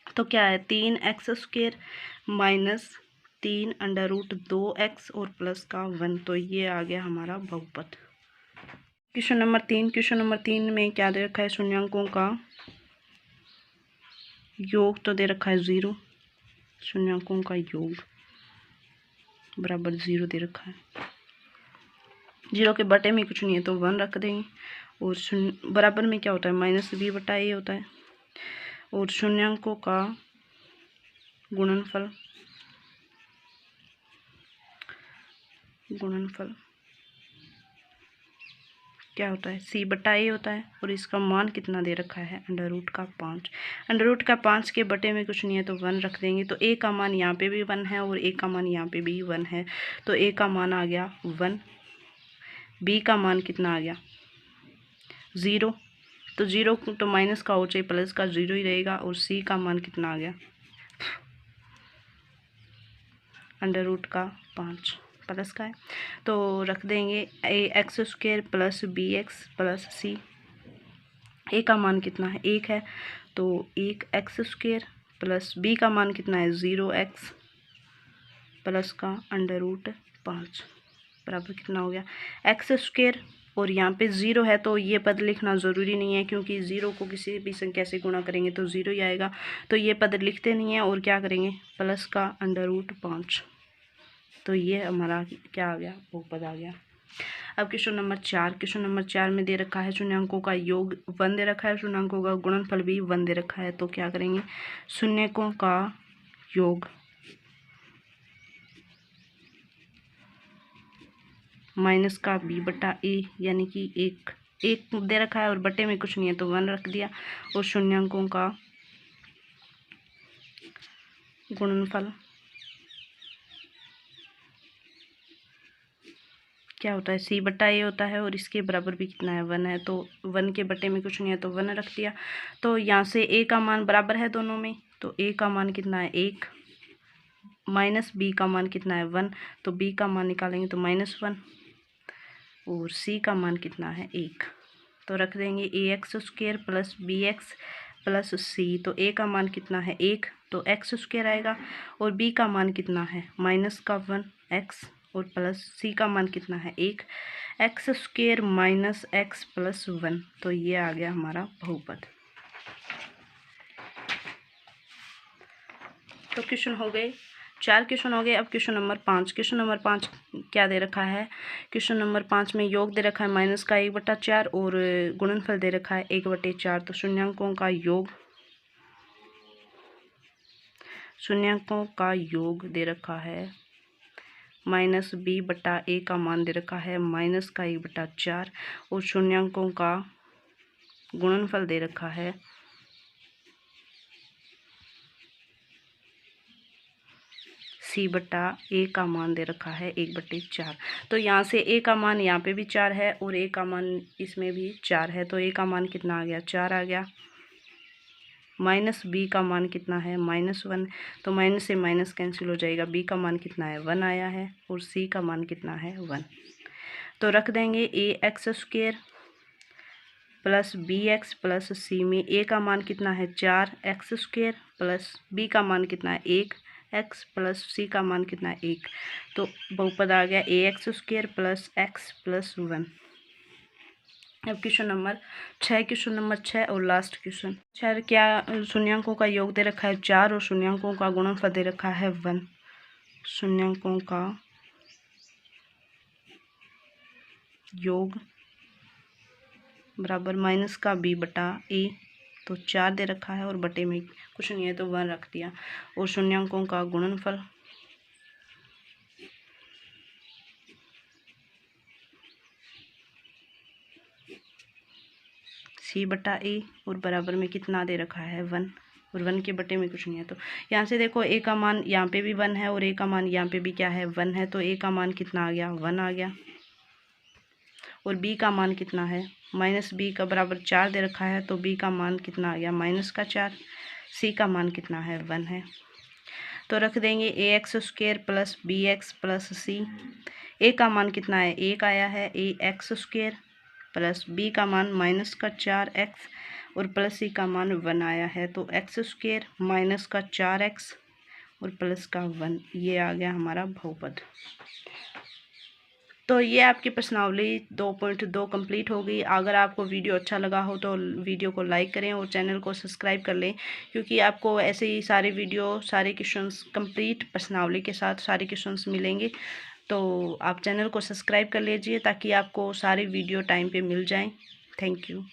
तो क्या है, 3x² माइनस 3√2x और प्लस का 1। तो ये आ गया हमारा बहुपद। Question number 3। क्वेश्चन नंबर 3 में क्या दे रखा है, शून्यांकों का योग तो दे रखा है 0। शून्यांकों का योग बराबर 0 दे रखा है। 0 के बटे में कुछ नहीं है तो 1 रख देंगे। और बराबर में क्या होता है, -b बटा a होता है। और शून्यांकों का गुणनफल क्या होता है, c बटा a होता है और इसका मान कितना दे रखा है, √5। √5 के बटे में कुछ नहीं है तो 1 रख देंगे। तो a का मान यहाँ पे भी 1 है और a का मान यहाँ पे भी 1 है। तो a का मान आ गया 1। b का मान कितना आ गया, 0। तो 0 तो माइनस का हो चाहे प्लस का 0 ही रहेगा। और c का मान कितना आ गया, √5 प्लस का है। तो रख देंगे ax² plus bx plus c। a का मान कितना है, 1 है। तो 1x² प्लस b का मान कितना है, 0x प्लस का √5 बराबर कितना हो गया, x²। और यहाँ पे 0 है तो ये पद लिखना ज़रूरी नहीं है, क्योंकि 0 को किसी भी संख्या से गुणा करेंगे तो 0 ही आएगा। तो ये पद लिखते नहीं है और क्या करेंगे, प्लस का √5। तो ये हमारा क्या आ गया, बहुपद आ गया। अब क्वेश्चन नंबर 4। क्वेश्चन नंबर 4 में दे रखा है शून्यांकों का योग 1 दे रखा है, शून्यांकों का गुणनफल भी 1 दे रखा है। तो क्या करेंगे, शून्यकों का योग माइनस का b बटा a, यानी कि 1 दे रखा है और बटे में कुछ नहीं है तो 1 रख दिया। और शून्यांकों का गुणनफल क्या होता है, c बटा a होता है और इसके बराबर भी कितना है, 1 है। तो 1 के बटे में कुछ नहीं है तो 1 रख दिया। तो यहाँ से a का मान बराबर है दोनों में, तो a का मान कितना है, 1 माइनस b का मान कितना है, 1। तो b का मान निकालेंगे तो -1 और c का मान कितना है, 1। तो रख देंगे ax² plus bx plus c। तो a का मान कितना है, 1, तो x² आएगा और b का मान कितना है, -1x और प्लस c का मान कितना है, 1 x² माइनस x प्लस 1। तो ये आ गया हमारा बहुपद। तो क्वेश्चन हो गए 4 क्वेश्चन हो गए। अब क्वेश्चन नंबर 5। क्वेश्चन नंबर 5 क्या दे रखा है, क्वेश्चन नंबर 5 में योग दे रखा है माइनस का 1/4 और गुणनफल दे रखा है 1/4। तो शून्यांकों का योग दे रखा है -b बटा a का मान दे रखा है माइनस का 1/4 और शून्यांकों का गुणनफल दे रखा है सी बटा ए का मान दे रखा है 1/4। तो यहाँ से ए का मान यहाँ पे भी 4 है और ए का मान इसमें भी 4 है, तो ए का मान कितना आ गया, 4 आ गया। माइनस बी का मान कितना है, -1, तो माइनस से माइनस कैंसिल हो जाएगा। बी का मान कितना है, 1 आया है और सी का मान कितना है, 1। तो रख देंगे ax² प्लस bx प्लस सी में a का मान कितना है, 4x² प्लस b का मान कितना है, 1x प्लस c का मान कितना है, 1। तो बहुपद आ गया ax² प्लस x प्लस 1। अब क्वेश्चन नंबर 6, क्वेश्चन नंबर 6 और लास्ट क्वेश्चन। 6 क्या शून्यांकों का योग दे रखा है 4 और शून्यांकों का गुणनफल दे रखा है 1। शून्यांकों का योग बराबर माइनस का b बटा a, तो 4 दे रखा है और बटे में कुछ नहीं है तो 1 रख दिया। और शून्यांकों का गुणनफल c बटा a और बराबर में कितना दे रखा है, 1, और 1 के बटे में कुछ नहीं है। तो यहाँ से देखो a का मान यहाँ पे भी 1 है और a का मान यहाँ पे भी क्या है, 1 है, तो a का मान कितना आ गया, 1 आ गया। और b का मान कितना है, -b का बराबर 4 दे रखा है, तो b का मान कितना आ गया, -4। c का मान कितना है, 1 है। तो रख देंगे ax² plus bx plus c। a का मान कितना है, 1 आया है, ax² प्लस b का मान -4x और प्लस c का मान 1 आया है, तो x² -4x और प्लस का 1, ये आ गया हमारा बहुपद। तो ये आपकी प्रश्नावली 2.2 कंप्लीट हो गई। अगर आपको वीडियो अच्छा लगा हो तो वीडियो को लाइक करें और चैनल को सब्सक्राइब कर लें, क्योंकि आपको ऐसे ही सारे वीडियो, सारे क्वेश्चंस कंप्लीट प्रश्नावली के साथ सारे क्वेश्चंस मिलेंगे। तो आप चैनल को सब्सक्राइब कर लीजिए ताकि आपको सारे वीडियो टाइम पे मिल जाएं। Thank you.